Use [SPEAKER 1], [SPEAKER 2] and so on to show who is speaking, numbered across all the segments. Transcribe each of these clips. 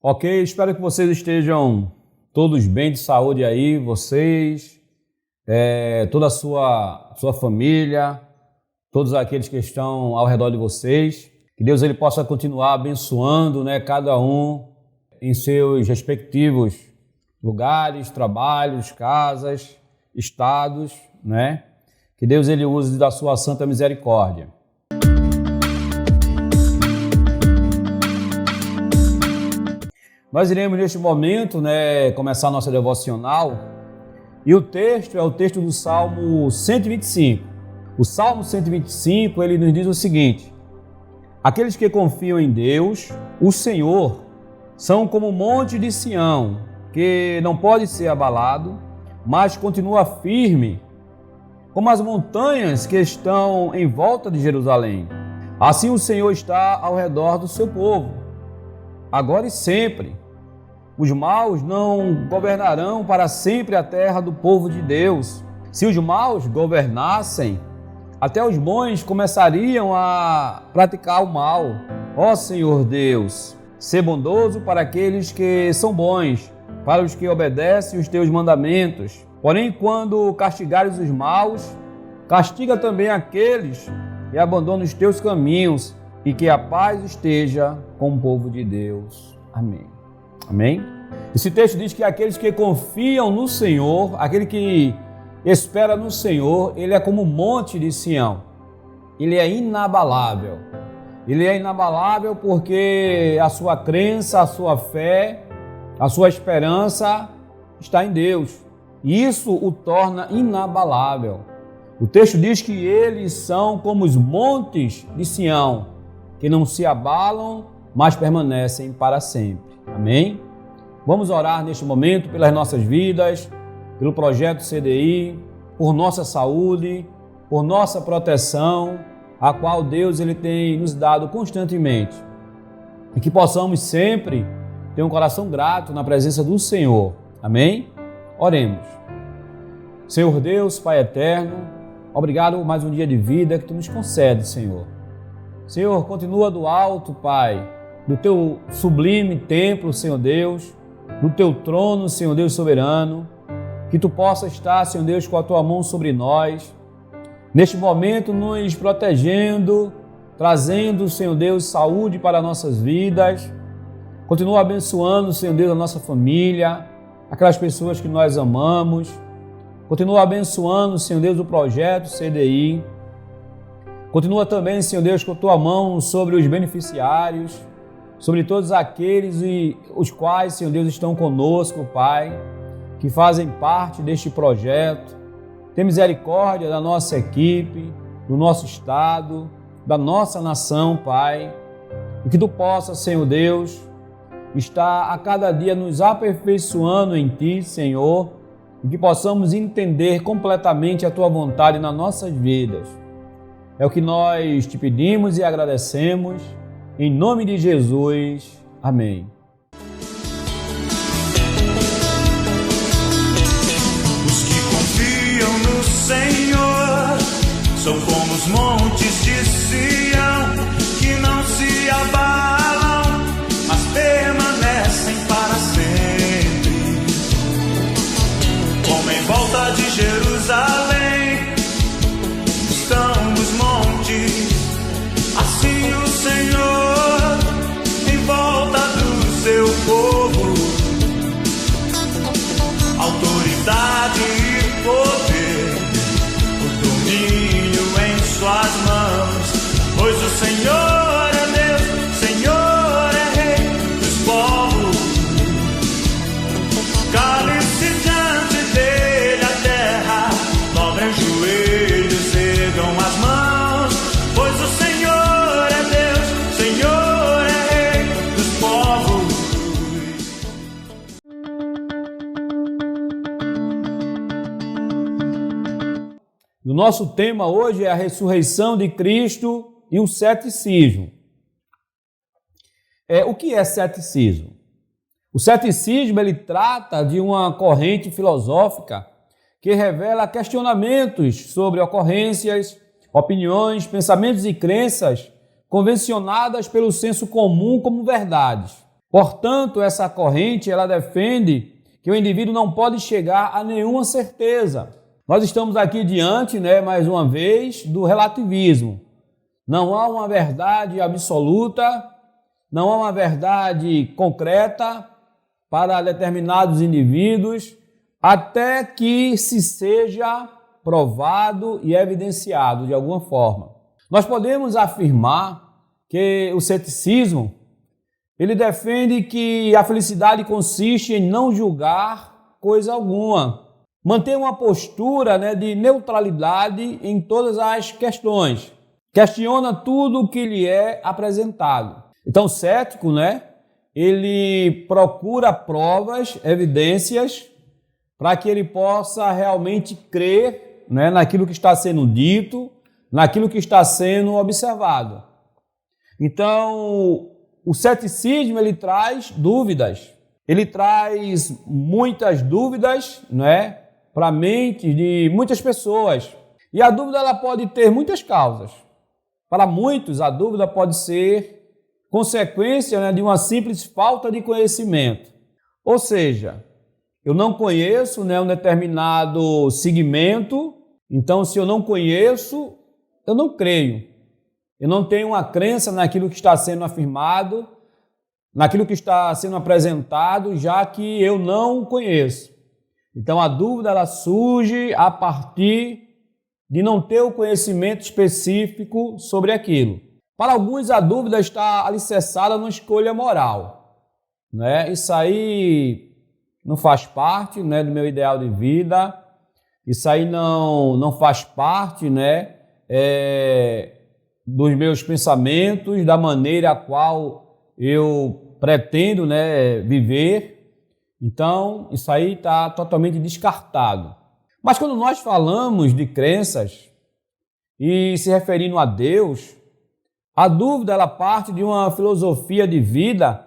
[SPEAKER 1] Ok, espero que vocês estejam todos bem de saúde aí, vocês, toda a sua família, todos aqueles que estão ao redor de vocês. Que Deus ele possa continuar abençoando, cada um em seus respectivos lugares, trabalhos, casas, estados, Que Deus ele use da sua santa misericórdia. Nós iremos neste momento, começar a nossa devocional, e o texto é o texto do Salmo 125. O Salmo 125, ele nos diz o seguinte: aqueles que confiam em Deus, o Senhor, são como o monte de Sião, que não pode ser abalado, mas continua firme, como as montanhas que estão em volta de Jerusalém. Assim o Senhor está ao redor do seu povo, agora e sempre. Os maus não governarão para sempre a terra do povo de Deus. Se os maus governassem, até os bons começariam a praticar o mal. Ó Senhor Deus, sê bondoso para aqueles que são bons, para os que obedecem os teus mandamentos. Porém, quando castigares os maus, castiga também aqueles que abandonam os teus caminhos, e que a paz esteja com o povo de Deus. Amém. Amém? Esse texto diz que aqueles que confiam no Senhor, aquele que espera no Senhor, ele é como o monte de Sião. Ele é inabalável. Ele é inabalável porque a sua crença, a sua fé, a sua esperança está em Deus. E isso o torna inabalável. O texto diz que eles são como os montes de Sião, que não se abalam, mas permanecem para sempre. Amém? Vamos orar neste momento pelas nossas vidas, pelo projeto CDI, por nossa saúde, por nossa proteção, a qual Deus ele tem nos dado constantemente. E que possamos sempre ter um coração grato na presença do Senhor. Amém? Oremos. Senhor Deus, Pai eterno, obrigado por mais um dia de vida que Tu nos concede, Senhor. Senhor, continua do alto, Pai, do Teu sublime templo, Senhor Deus, do Teu trono, Senhor Deus soberano, que Tu possa estar, Senhor Deus, com a Tua mão sobre nós, neste momento nos protegendo, trazendo, Senhor Deus, saúde para nossas vidas. Continua abençoando, Senhor Deus, a nossa família, aquelas pessoas que nós amamos. Continua abençoando, Senhor Deus, o projeto CDI. Continua também, Senhor Deus, com a Tua mão sobre os beneficiários, sobre todos aqueles os quais, Senhor Deus, estão conosco, Pai, que fazem parte deste projeto. Tem misericórdia da nossa equipe, do nosso estado, da nossa nação, Pai. E que Tu possa, Senhor Deus, estar a cada dia nos aperfeiçoando em Ti, Senhor, e que possamos entender completamente a Tua vontade nas nossas vidas. É o que nós Te pedimos e agradecemos, em nome de Jesus. Amém.
[SPEAKER 2] Os que confiam no Senhor são como os montes de Sião, que não se abalam, mas permanecem para sempre. Como em volta de Jerusalém estão os montes, assim o Senhor em volta do seu povo. Autoridade e poder, o domínio em suas mãos, pois o Senhor é Deus, Senhor é Rei dos povos. Cale-se diante dele a terra, dobrem os joelhos, ergam as mãos, pois o Senhor é Deus, Senhor é Rei dos povos.
[SPEAKER 1] O nosso tema hoje é a ressurreição de Cristo e o ceticismo. O que é ceticismo? O ceticismo ele trata de uma corrente filosófica que revela questionamentos sobre ocorrências, opiniões, pensamentos e crenças convencionadas pelo senso comum como verdades. Portanto, essa corrente, ela defende que o indivíduo não pode chegar a nenhuma certeza. Nós estamos aqui diante, mais uma vez, do relativismo. Não há uma verdade absoluta, não há uma verdade concreta para determinados indivíduos, até que se seja provado e evidenciado de alguma forma. Nós podemos afirmar que o ceticismo, ele defende que a felicidade consiste em não julgar coisa alguma, manter uma postura de neutralidade em todas as questões, questiona tudo o que lhe é apresentado. Então o cético, ele procura provas, evidências, para que ele possa realmente crer naquilo que está sendo dito, naquilo que está sendo observado. Então, o ceticismo, ele traz dúvidas, ele traz muitas dúvidas, para a mente de muitas pessoas. E a dúvida, ela pode ter muitas causas. Para muitos, a dúvida pode ser consequência de uma simples falta de conhecimento. Ou seja, eu não conheço um determinado segmento, então se eu não conheço, eu não creio. Eu não tenho uma crença naquilo que está sendo afirmado, naquilo que está sendo apresentado, já que eu não conheço. Então a dúvida, ela surge a partir de não ter o conhecimento específico sobre aquilo. Para alguns, a dúvida está alicerçada numa escolha moral. Isso aí não faz parte do meu ideal de vida, isso aí não faz parte dos meus pensamentos, da maneira a qual eu pretendo viver. Então, isso aí está totalmente descartado. Mas quando nós falamos de crenças e se referindo a Deus, a dúvida, ela parte de uma filosofia de vida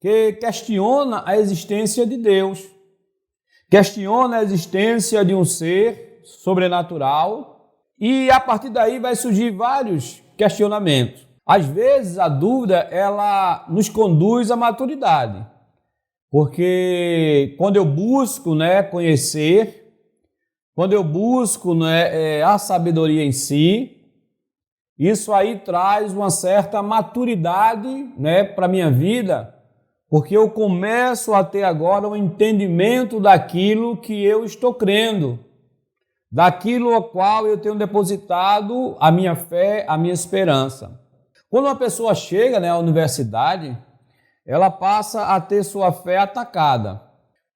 [SPEAKER 1] que questiona a existência de Deus, questiona a existência de um ser sobrenatural e a partir daí vai surgir vários questionamentos. Às vezes a dúvida, ela nos conduz à maturidade, porque quando eu busco conhecer, quando eu busco a sabedoria em si, isso aí traz uma certa maturidade para a minha vida, porque eu começo a ter agora um entendimento daquilo que eu estou crendo, daquilo ao qual eu tenho depositado a minha fé, a minha esperança. Quando uma pessoa chega à universidade, ela passa a ter sua fé atacada.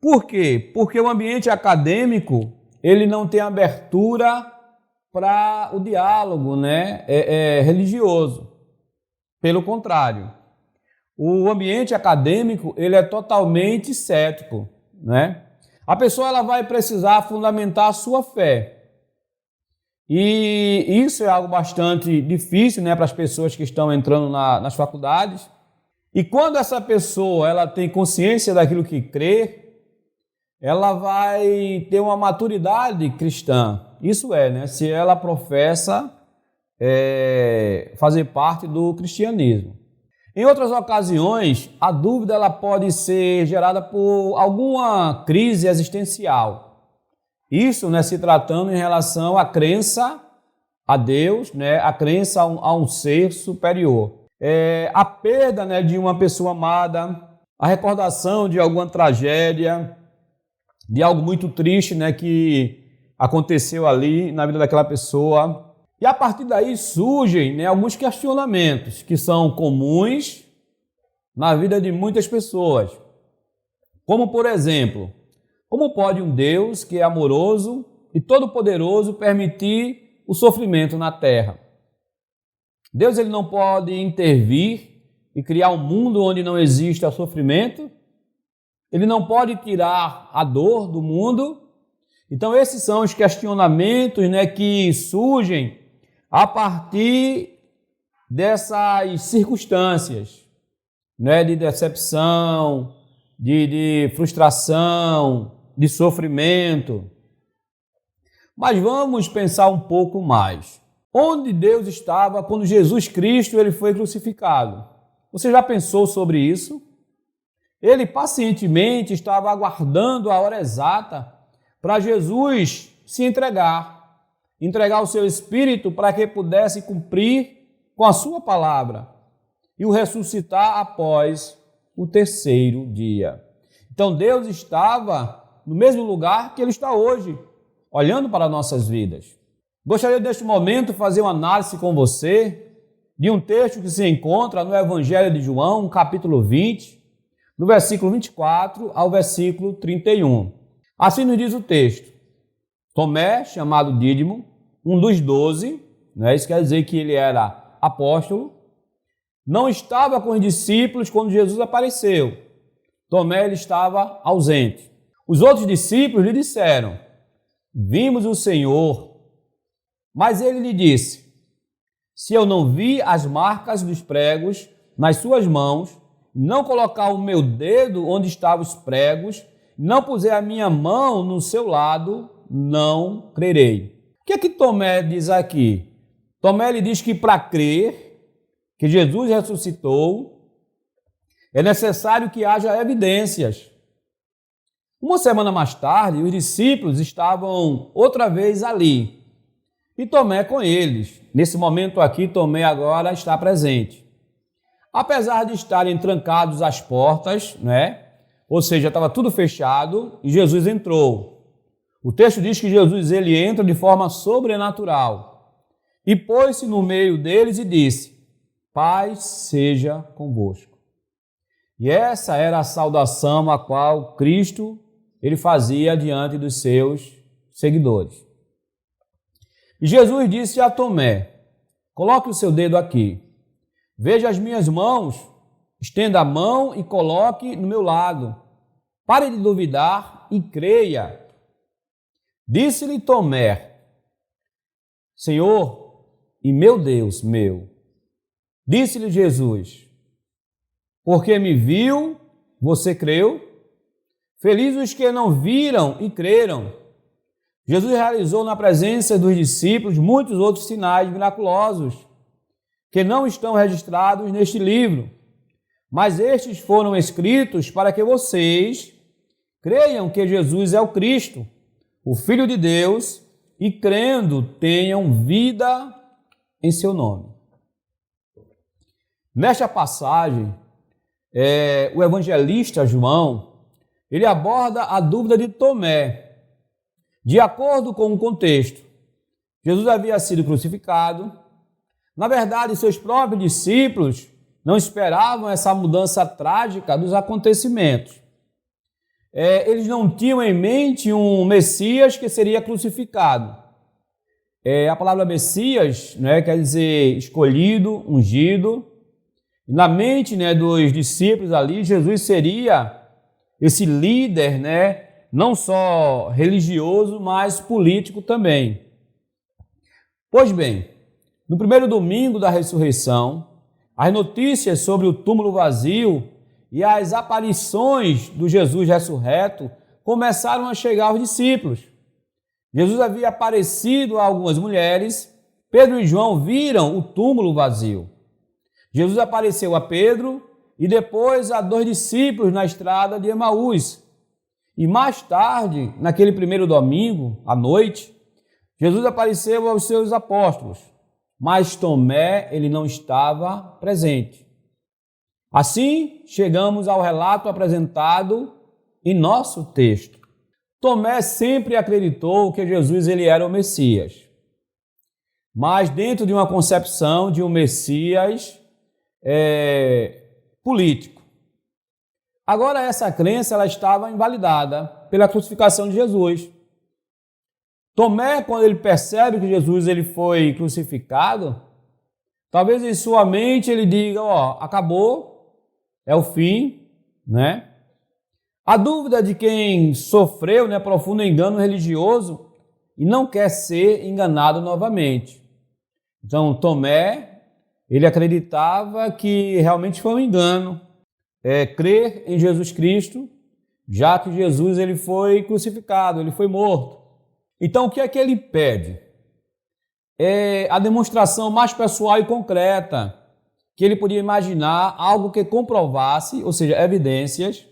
[SPEAKER 1] Por quê? Porque o ambiente acadêmico, ele não tem abertura para o diálogo religioso. Pelo contrário, o ambiente acadêmico, ele é totalmente cético. A pessoa, ela vai precisar fundamentar a sua fé. E isso é algo bastante difícil para as pessoas que estão entrando nas faculdades. E quando essa pessoa, ela tem consciência daquilo que crê, ela vai ter uma maturidade cristã. Isso se ela professa fazer parte do cristianismo. Em outras ocasiões, a dúvida, ela pode ser gerada por alguma crise existencial. Isso se tratando em relação à crença a Deus, a crença a um ser superior. A perda de uma pessoa amada, a recordação de alguma tragédia, de algo muito triste que aconteceu ali na vida daquela pessoa. E a partir daí surgem alguns questionamentos que são comuns na vida de muitas pessoas. Como, por exemplo, como pode um Deus que é amoroso e todo-poderoso permitir o sofrimento na terra? Deus, ele não pode intervir e criar um mundo onde não exista sofrimento? Ele não pode tirar a dor do mundo? Então esses são os questionamentos que surgem a partir dessas circunstâncias, de decepção, de frustração, de sofrimento. Mas vamos pensar um pouco mais. Onde Deus estava quando Jesus Cristo ele foi crucificado? Você já pensou sobre isso? Ele pacientemente estava aguardando a hora exata para Jesus se entregar o seu espírito para que pudesse cumprir com a sua palavra e o ressuscitar após o terceiro dia. Então Deus estava no mesmo lugar que Ele está hoje, olhando para nossas vidas. Gostaria neste momento de fazer uma análise com você de um texto que se encontra no Evangelho de João, capítulo 20, do versículo 24 ao versículo 31. Assim nos diz o texto: Tomé, chamado Dídimo, um dos 12, isso quer dizer que ele era apóstolo, não estava com os discípulos quando Jesus apareceu. Tomé ele estava ausente. Os outros discípulos lhe disseram: Vimos o Senhor. Mas ele lhe disse: Se eu não vi as marcas dos pregos nas suas mãos, não colocar o meu dedo onde estavam os pregos, não puser a minha mão no seu lado, não crerei. O que é que Tomé diz aqui? Tomé ele diz que para crer que Jesus ressuscitou, é necessário que haja evidências. Uma semana mais tarde, os discípulos estavam outra vez ali, e Tomé com eles. Nesse momento aqui, Tomé agora está presente. Apesar de estarem trancados as portas, ou seja, estava tudo fechado, e Jesus entrou. O texto diz que Jesus ele entra de forma sobrenatural, e pôs-se no meio deles e disse: Paz seja convosco. E essa era a saudação a qual Cristo ele fazia diante dos seus seguidores. E Jesus disse a Tomé: Coloque o seu dedo aqui. Veja as minhas mãos. Estenda a mão e coloque no meu lado. Pare de duvidar e creia. Disse-lhe Tomé: Senhor e meu Deus meu. Disse-lhe Jesus: Porque me viu, você creu? Felizes os que não viram e creram. Jesus realizou na presença dos discípulos muitos outros sinais miraculosos que não estão registrados neste livro, mas estes foram escritos para que vocês creiam que Jesus é o Cristo, o Filho de Deus, e crendo tenham vida em seu nome. Nesta passagem, o evangelista João, ele aborda a dúvida de Tomé. De acordo com o contexto, Jesus havia sido crucificado. Na verdade, seus próprios discípulos não esperavam essa mudança trágica dos acontecimentos. Eles não tinham em mente um Messias que seria crucificado. A palavra Messias quer dizer escolhido, ungido. Na mente dos discípulos ali, Jesus seria esse líder, não só religioso, mas político também. Pois bem, no primeiro domingo da ressurreição, as notícias sobre o túmulo vazio e as aparições do Jesus ressurreto começaram a chegar aos discípulos. Jesus havia aparecido a algumas mulheres. Pedro e João viram o túmulo vazio. Jesus apareceu a Pedro e depois a 2 discípulos na estrada de Emaús. E mais tarde, naquele primeiro domingo, à noite, Jesus apareceu aos seus apóstolos, mas Tomé ele não estava presente. Assim, chegamos ao relato apresentado em nosso texto. Tomé sempre acreditou que Jesus ele era o Messias, mas dentro de uma concepção de um Messias político. Agora essa crença ela estava invalidada pela crucificação de Jesus. Tomé, quando ele percebe que Jesus ele foi crucificado, talvez em sua mente ele diga, acabou, é o fim, A dúvida de quem sofreu, profundo engano religioso e não quer ser enganado novamente. Então, Tomé, ele acreditava que realmente foi um engano, crer em Jesus Cristo, já que Jesus ele foi crucificado, ele foi morto. Então, o que é que ele pede? É a demonstração mais pessoal e concreta que ele podia imaginar algo que comprovasse, ou seja, evidências,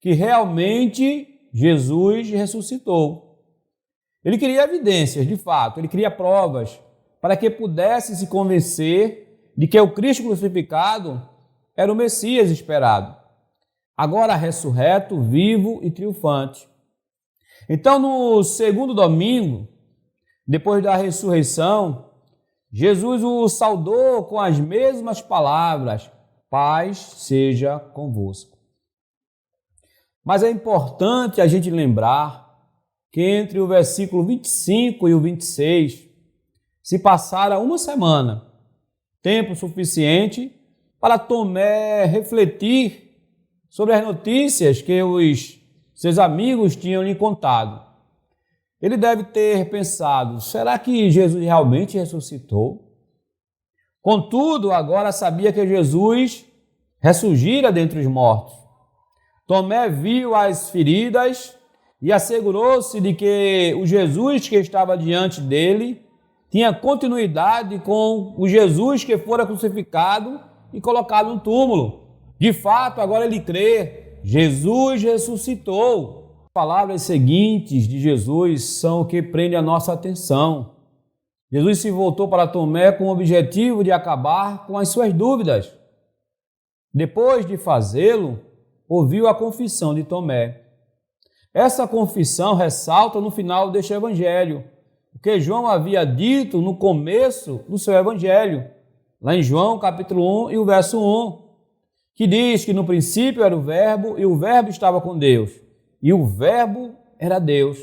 [SPEAKER 1] que realmente Jesus ressuscitou. Ele queria evidências, de fato, ele queria provas para que pudesse se convencer de que o Cristo crucificado era o Messias esperado, agora ressurreto, vivo e triunfante. Então, no segundo domingo, depois da ressurreição, Jesus o saudou com as mesmas palavras: paz seja convosco. Mas é importante a gente lembrar que entre o versículo 25 e o 26 se passara uma semana, tempo suficiente para Tomé refletir sobre as notícias que os seus amigos tinham lhe contado. Ele deve ter pensado: será que Jesus realmente ressuscitou? Contudo, agora sabia que Jesus ressurgira dentre os mortos. Tomé viu as feridas e assegurou-se de que o Jesus que estava diante dele tinha continuidade com o Jesus que fora crucificado e colocado no túmulo. De fato, agora ele crê: Jesus ressuscitou. As palavras seguintes de Jesus são o que prende a nossa atenção. Jesus se voltou para Tomé com o objetivo de acabar com as suas dúvidas. Depois de fazê-lo, ouviu a confissão de Tomé. Essa confissão ressalta no final deste evangelho o que João havia dito no começo do seu evangelho, lá em João capítulo 1 e o verso 1, que diz que no princípio era o Verbo e o Verbo estava com Deus, e o Verbo era Deus.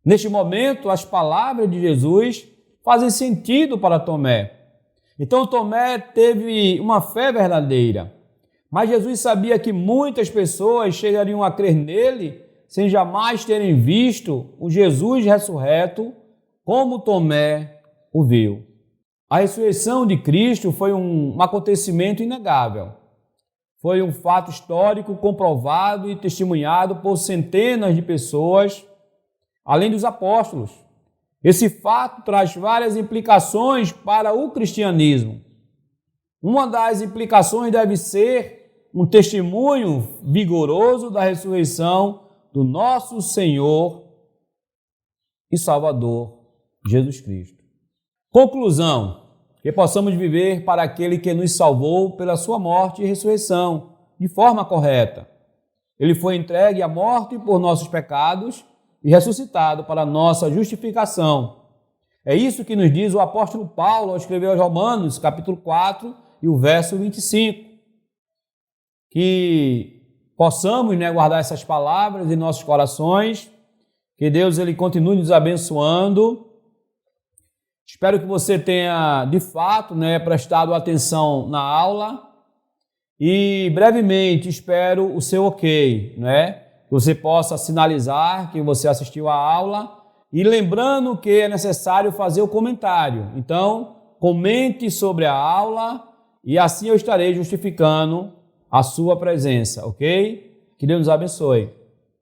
[SPEAKER 1] Neste momento, as palavras de Jesus fazem sentido para Tomé. Então, Tomé teve uma fé verdadeira, mas Jesus sabia que muitas pessoas chegariam a crer nele sem jamais terem visto o Jesus ressurreto como Tomé o viu. A ressurreição de Cristo foi um acontecimento inegável. Foi um fato histórico comprovado e testemunhado por centenas de pessoas, além dos apóstolos. Esse fato traz várias implicações para o cristianismo. Uma das implicações deve ser um testemunho vigoroso da ressurreição do nosso Senhor e Salvador Jesus Cristo. Conclusão: que possamos viver para aquele que nos salvou pela sua morte e ressurreição, de forma correta. Ele foi entregue à morte por nossos pecados e ressuscitado para nossa justificação. É isso que nos diz o apóstolo Paulo ao escrever aos Romanos, capítulo 4 e o verso 25. Que possamos, guardar essas palavras em nossos corações, que Deus ele continue nos abençoando. Espero que você tenha, de fato, prestado atenção na aula e brevemente espero o seu ok, que você possa sinalizar que você assistiu à aula e lembrando que é necessário fazer o comentário. Então, comente sobre a aula e assim eu estarei justificando a sua presença, ok? Que Deus nos abençoe.